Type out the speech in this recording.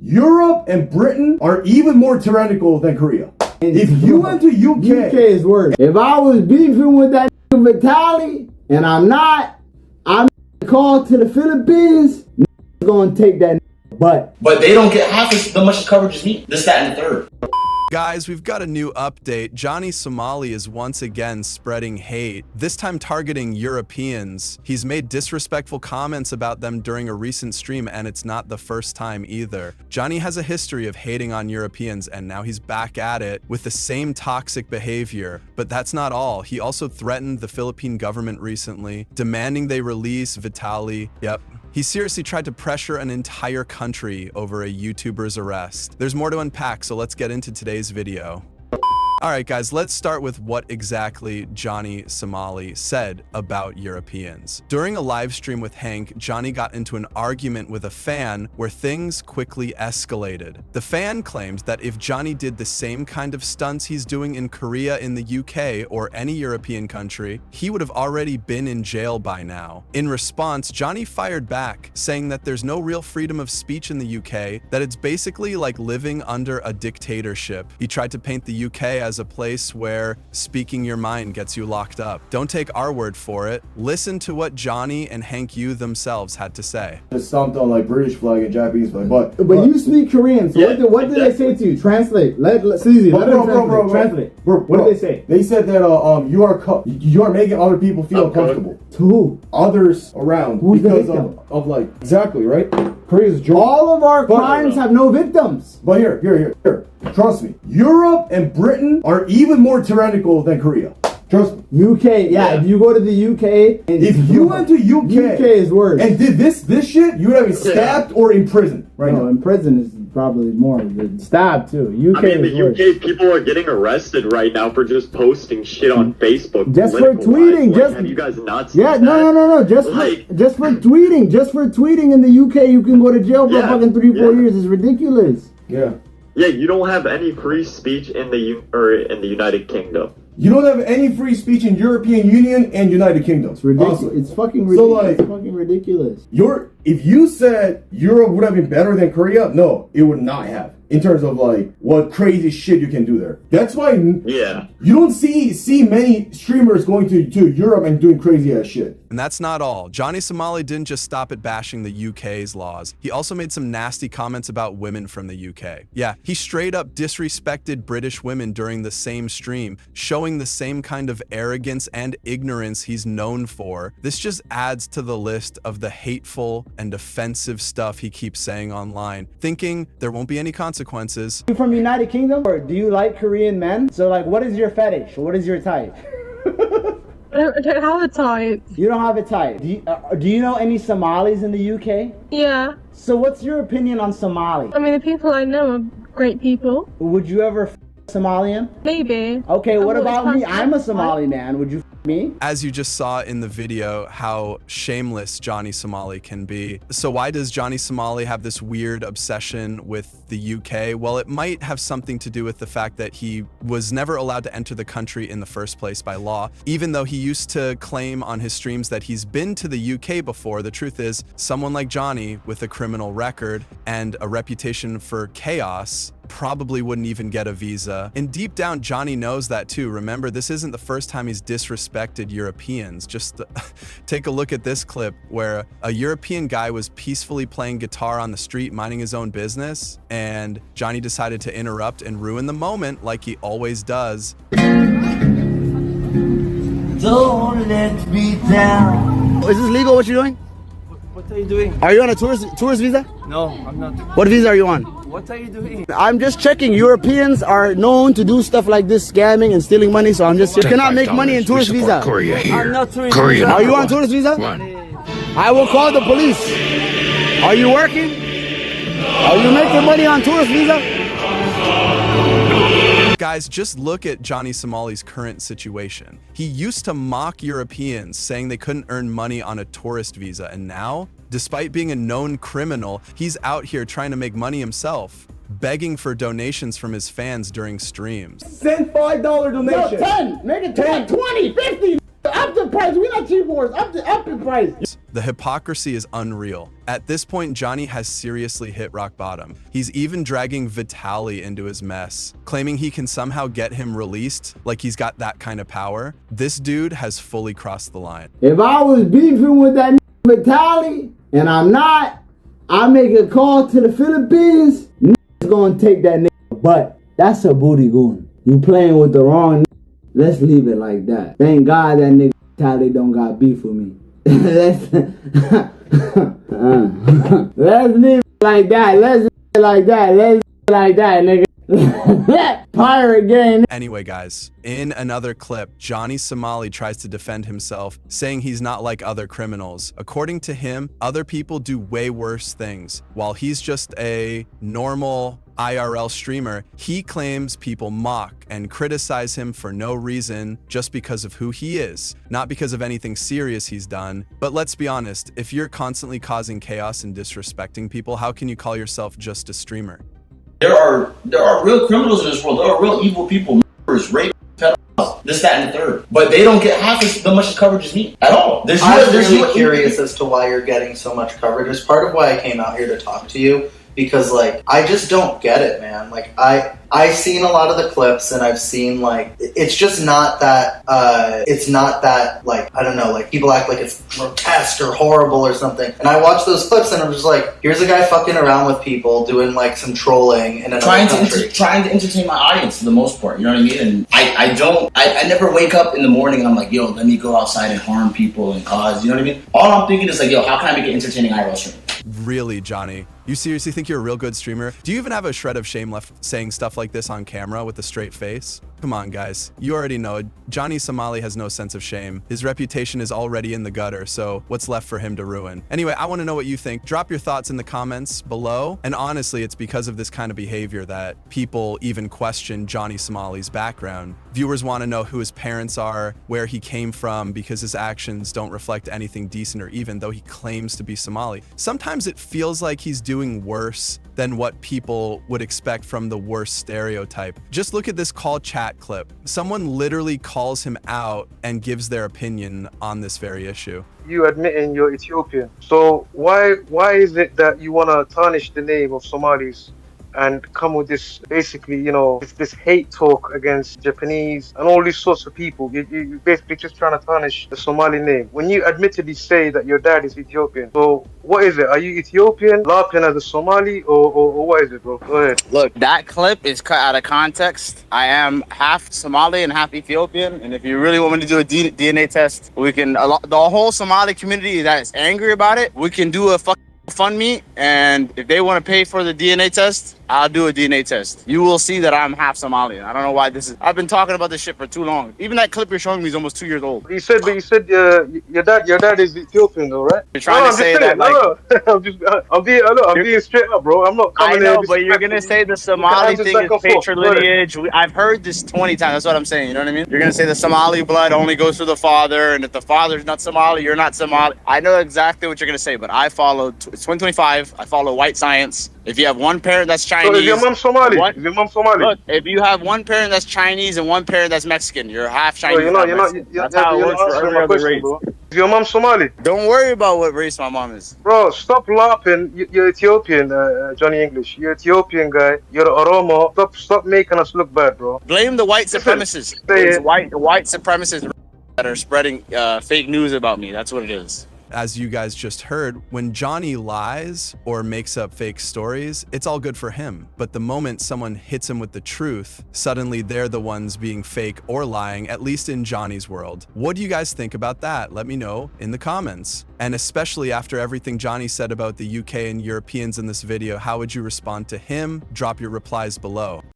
Europe and Britain are even more tyrannical than Korea. If you went to UK is worse. If I was beefing with that Vitaly, and I'm called to the Philippines, gonna take that but they don't get half as much coverage as me. This, that, and the third. Guys, we've got a new update. Johnny Somali is once again spreading hate, this time targeting Europeans. He's made disrespectful comments about them during a recent stream, and it's not the first time either. Johnny has a history of hating on Europeans, and now he's back at it with the same toxic behavior. But that's not all. He also threatened the Philippine government recently, demanding they release Vitaly. Yep. He seriously tried to pressure an entire country over a YouTuber's arrest. There's more to unpack, so let's get into today's video. Alright guys, let's start with what exactly Johnny Somali said about Europeans. During a live stream with Hank, Johnny got into an argument with a fan where things quickly escalated. The fan claimed that if Johnny did the same kind of stunts he's doing in Korea, in the UK, or any European country, he would have already been in jail by now. In response, Johnny fired back, saying that there's no real freedom of speech in the UK, that it's basically like living under a dictatorship. He tried to paint the UK as a place where speaking your mind gets you locked up. Don't take our word for it. Listen to what Johnny and Hank Yu themselves had to say. Just stomped on like British flag and Japanese flag, but you speak Korean, so yeah, what did they say to you? Translate. Let translate. What did they say? They said that you are making other people feel uncomfortable. To who? Others around. Who's because the victim? of like exactly right. Korea's joke. All of our crimes have no victims. But here. Trust me. Europe and Britain are even more tyrannical than Korea. Trust me. UK, yeah. If you go to the UK, if you went to UK is worse. And did this shit, you would have been stabbed or in prison right now. In prison is probably more than stabbed too. UK I mean, the is UK people are getting arrested right now for just posting shit on Facebook. Just for tweeting. Have you guys not seen that? No. Just for tweeting. Just for tweeting in the UK, you can go to jail for fucking 3-4 years. It's ridiculous. Yeah. Yeah, you don't have any free speech in the United Kingdom. You don't have any free speech in European Union and United Kingdom. It's ridiculous. It's fucking ridiculous. So like, it's fucking ridiculous. If you said Europe would have been better than Korea, no, it would not have. In terms of like what crazy shit you can do there. That's why you don't see many streamers going to Europe and doing crazy ass shit. And that's not all. Johnny Somali didn't just stop at bashing the UK's laws. He also made some nasty comments about women from the UK. Yeah, he straight up disrespected British women during the same stream, showing the same kind of arrogance and ignorance he's known for. This just adds to the list of the hateful and offensive stuff he keeps saying online, thinking there won't be any consequences. You from United Kingdom, or do you like Korean men? So like, what is your fetish? What is your type? I don't have a type. You don't have a type. Do you know any Somalis in the UK? Yeah. So what's your opinion on Somali? I mean, the people I know are great people. Would you ever Somalian? Maybe. Okay, what about me? I'm a Somali man. Would you me? As you just saw in the video, how shameless Johnny Somali can be. So why does Johnny Somali have this weird obsession with the UK? Well, it might have something to do with the fact that he was never allowed to enter the country in the first place by law. Even though he used to claim on his streams that he's been to the UK before, the truth is, someone like Johnny with a criminal record and a reputation for chaos probably wouldn't even get a visa. And deep down, Johnny knows that too. Remember, this isn't the first time he's disrespected Europeans. Just take a look at this clip where a European guy was peacefully playing guitar on the street, minding his own business, and Johnny decided to interrupt and ruin the moment like he always does. Don't let me down. Is this legal what you're doing? What are you doing? Are you on a tourist visa? No, I'm not. What visa are you on? What are you doing? I'm just checking. Europeans are known to do stuff like this, scamming and stealing money, so I'm just... You cannot make money in tourist visa. Korea here. I'm not tourist visa. Are you on tourist visa? I will call the police. Are you working? Are you making money on tourist visa? Guys, just look at Johnny Somali's current situation. He used to mock Europeans, saying they couldn't earn money on a tourist visa, and now, despite being a known criminal, he's out here trying to make money himself, begging for donations from his fans during streams. Send $5 donation. No, 10. Make it 10, 20, 50. Up the price. We're not cheap whores. Up the price. The hypocrisy is unreal. At this point, Johnny has seriously hit rock bottom. He's even dragging Vitaly into his mess, claiming he can somehow get him released like he's got that kind of power. This dude has fully crossed the line. If I was beefing with that Vitaly, and I'm not, I make a call to the Philippines, gonna take that nigga. But that's a booty goon. You playing with the wrong nigga. Let's leave it like that. Thank God that nigga Vitaly don't got beef with me. Let's leave it like that. Let's leave it like that. Let's leave it like that, nigga. Pirate gang. Anyway, guys, in another clip, Johnny Somali tries to defend himself, saying he's not like other criminals. According to him, other people do way worse things. While he's just a normal IRL streamer, he claims people mock and criticize him for no reason, just because of who he is, not because of anything serious he's done. But let's be honest, if you're constantly causing chaos and disrespecting people, how can you call yourself just a streamer? There are real criminals in this world. There are real evil people, murderers, rape, pedophiles, this, that, and the third. But they don't get half as much coverage as me at all. I'm really curious as to why you're getting so much coverage. It's part of why I came out here to talk to you, because like I just don't get it, man. Like I've seen a lot of the clips, and I've seen like it's just not that it's not that, like, I don't know, like people act like it's grotesque or horrible or something. And I watch those clips and I'm just like, here's a guy fucking around with people doing like some trolling in another country. Trying to entertain my audience for the most part, you know what I mean? And I never wake up in the morning and I'm like, yo, let me go outside and harm people and cause, you know what I mean? All I'm thinking is like, yo, how can I make an entertaining IRL stream? Really, Johnny? You seriously think you're a real good streamer? Do you even have a shred of shame left saying stuff like this on camera with a straight face? Come on, guys. You already know Johnny Somali has no sense of shame. His reputation is already in the gutter, so what's left for him to ruin? Anyway, I want to know what you think. Drop your thoughts in the comments below. And honestly, it's because of this kind of behavior that people even question Johnny Somali's background. Viewers want to know who his parents are, where he came from, because his actions don't reflect anything decent or even, though he claims to be Somali. Sometimes it feels like he's doing worse than what people would expect from the worst stereotype. Just look at this call chat clip. Someone literally calls him out and gives their opinion on this very issue. You admitting you're Ethiopian. So why is it that you want to tarnish the name of Somalis and come with this, basically, you know, this hate talk against Japanese and all these sorts of people? You're basically just trying to tarnish the Somali name. When you admittedly say that your dad is Ethiopian, so what is it? Are you Ethiopian, laughing as a Somali, or what is it, bro? Go ahead. Look, that clip is cut out of context. I am half Somali and half Ethiopian, and if you really want me to do a DNA test, we can, the whole Somali community that is angry about it, we can do a fund me, and if they want to pay for the DNA test, I'll do a DNA test. You will see that I'm half Somalian. I don't know why this is. I've been talking about this shit for too long. Even that clip you're showing me is almost 2 years old. You said your dad is Ethiopian, though, right? You're trying to say that, like, I'm being straight up, bro. I'm not coming I know, in. but you're gonna say the Somali thing is patrilineage. I've heard this 20 times. That's what I'm saying. You know what I mean? You're gonna say the Somali blood only goes through the father, and if the father's not Somali, you're not Somali. I know exactly what you're gonna say, but I follow. It's 2025. I follow white science. If you have one parent that's Chinese, so is your mom Somali? Is your mom Somali? Look, if you have one parent that's Chinese and one parent that's Mexican, you're half Chinese. That's how it works for every other race. Bro. Is your mom Somali? Don't worry about what race my mom is. Bro, stop laughing. You're Ethiopian, Johnny English. You're Ethiopian guy. You're Oromo. Stop making us look bad, bro. Blame the white supremacists. It's white supremacists that are spreading fake news about me. That's what it is. As you guys just heard, when Johnny lies or makes up fake stories, it's all good for him. But the moment someone hits him with the truth, suddenly they're the ones being fake or lying, at least in Johnny's world. What do you guys think about that? Let me know in the comments. And especially after everything Johnny said about the UK and Europeans in this video, how would you respond to him? Drop your replies below.